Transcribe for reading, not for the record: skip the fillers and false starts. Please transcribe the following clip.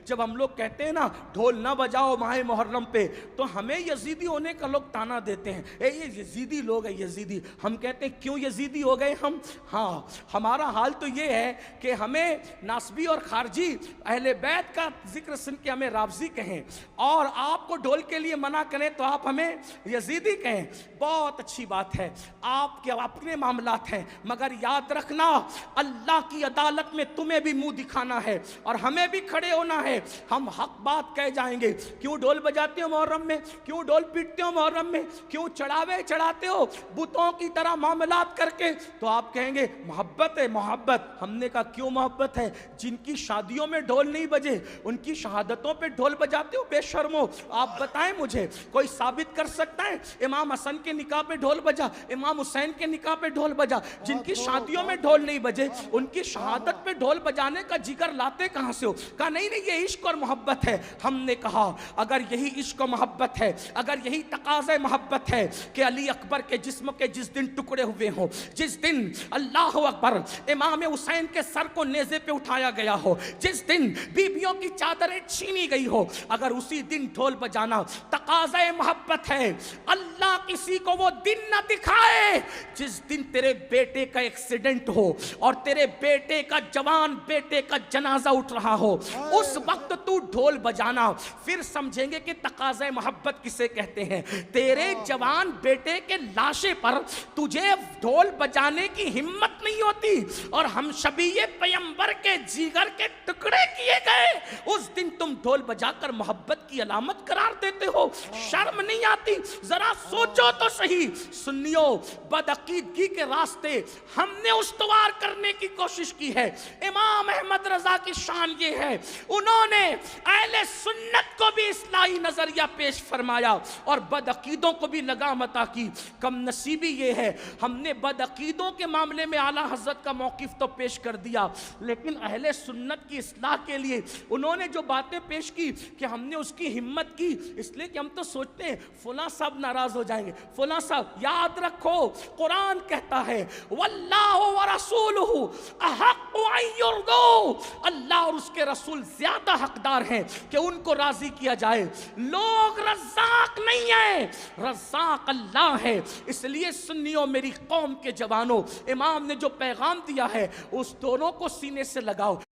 جب ہم لوگ کہتے ہیں نا ڈھول نہ بجاؤ ماہ محرم پہ، تو ہمیں یزیدی ہونے کا لوگ تانا دیتے ہیں، اے یہ یزیدی لوگ ہیں یزیدی. ہم کہتے ہیں کیوں یزیدی ہو گئے ہم؟ ہاں ہمارا حال تو یہ ہے کہ ہمیں ناسبی اور خارجی اہل بیت کا ذکر سن کے ہمیں رافضی کہیں، اور آپ کو ڈھول کے لیے منع کریں تو آپ ہمیں یزیدی کہیں. بہت اچھی بات ہے، آپ کے اپنے معاملات ہیں، مگر یاد رکھنا اللہ کی عدالت میں تمہیں بھی منہ دکھانا ہے اور ہمیں بھی کھڑے ہونا ہے. ہم حق بات کہہ جائیں گے. کیوں ڈھول بجاتے ہو محرم میں؟ کیوں ڈھول پیٹتے ہو محرم میں؟ کیوں چڑھاوے چڑھاتے ہو بتوں کی طرح معاملات کر کے؟ تو آپ کہیں گے محبت ہے محبت. ہم نے کہا کیوں محبت ہے؟ جن کی شادیوں میں ڈھول نہیں بجے ان کی شہادتوں پہ ڈھول بجاتے ہو بے شرمو. آپ بتائیں مجھے کوئی ثابت کر سکتا ہے امام حسن کے نکاح پہ ڈھول بجا، امام حسین کے نکاح پہ ڈھول بجا؟ جن کی شادیوں میں ڈھول نہیں بجے ان کی شہادت پہ ڈھول بجانے کا جگر لاتے کہاں سے ہو؟ کہا نہیں نہیں یہ عشق اور محبت ہے. ہم نے کہا اگر یہی عشق و محبت ہے، اگر یہی تقاضۂ محبت ہے کہ علی اکبر کے جسم کے جس دن ٹکڑے ہوئے ہوں، جس دن اللہ اکبر امام حسین کے سر کو نیزے پہ اٹھایا گیا ہو، جس دن بیویوں کی چادریں چھینی گئی ہو، اگر اسی دن ڈھول بجانا تقاضۂ محبت ہے، اللہ کسی کو وہ دن نہ دکھائے جس دن تیرے بیٹے کا ایکسیڈنٹ ہو اور تیرے بیٹے کا جوان بیٹے کا جنازہ اٹھ رہا ہو، اس وقت تو ڈھول بجانا. پھر سمجھیں گے کہ تقاضۂ محبت کسے کہتے ہیں. تیرے جوان بیٹے کے لاشے پر تجھے ڈھول بجانے کی ہمت نہیں ہوتی اور ہم شبیہ پیغمبر کے جگر کے ٹکڑے کیے گئے، اس دن تم ڈھول بجا کر محبت کی علامت قرار دیتے ہو. شرم نہیں آتی؟ ذرا سوچو تو صحیح. سنیو، بدعقیدگی کے راستے ہم نے استوار کرنے کی کوشش کی ہے. امام احمد رضا کی شان یہ ہے انہوں نے اہل سنت کو بھی اصلاحی نظریہ پیش فرمایا اور بدعقیدوں کو بھی لگام عطا کی. کم نصیبی یہ ہے ہم نے بدعقیدوں کے معاملے میں اعلیٰ حضرت کا موقف تو پیش کر دیا، لیکن اہل سنت کی اصلاح کے لیے انہوں نے جو باتیں پیش کی کہ ہم نے اس کی ہمت کی، اس لیے کہ ہم تو سوچتے ہیں فلاں صاحب ناراض ہو جائیں گے، فلاں صاحب. یاد رکھو قرآن کہتا ہے واللہ ورسولہ احق ان یرضوا، اللہ اور اس کے رسول زیادہ حقدار ہیں کہ ان کو راضی کیا جائے. لوگ رزاق نہیں ہیں، رزاق اللہ ہے. اس لیے سنیوں میری قوم کے جوانوں، امام نے جو پیغام دیا ہے اس دونوں کو سینے سے لگاؤ.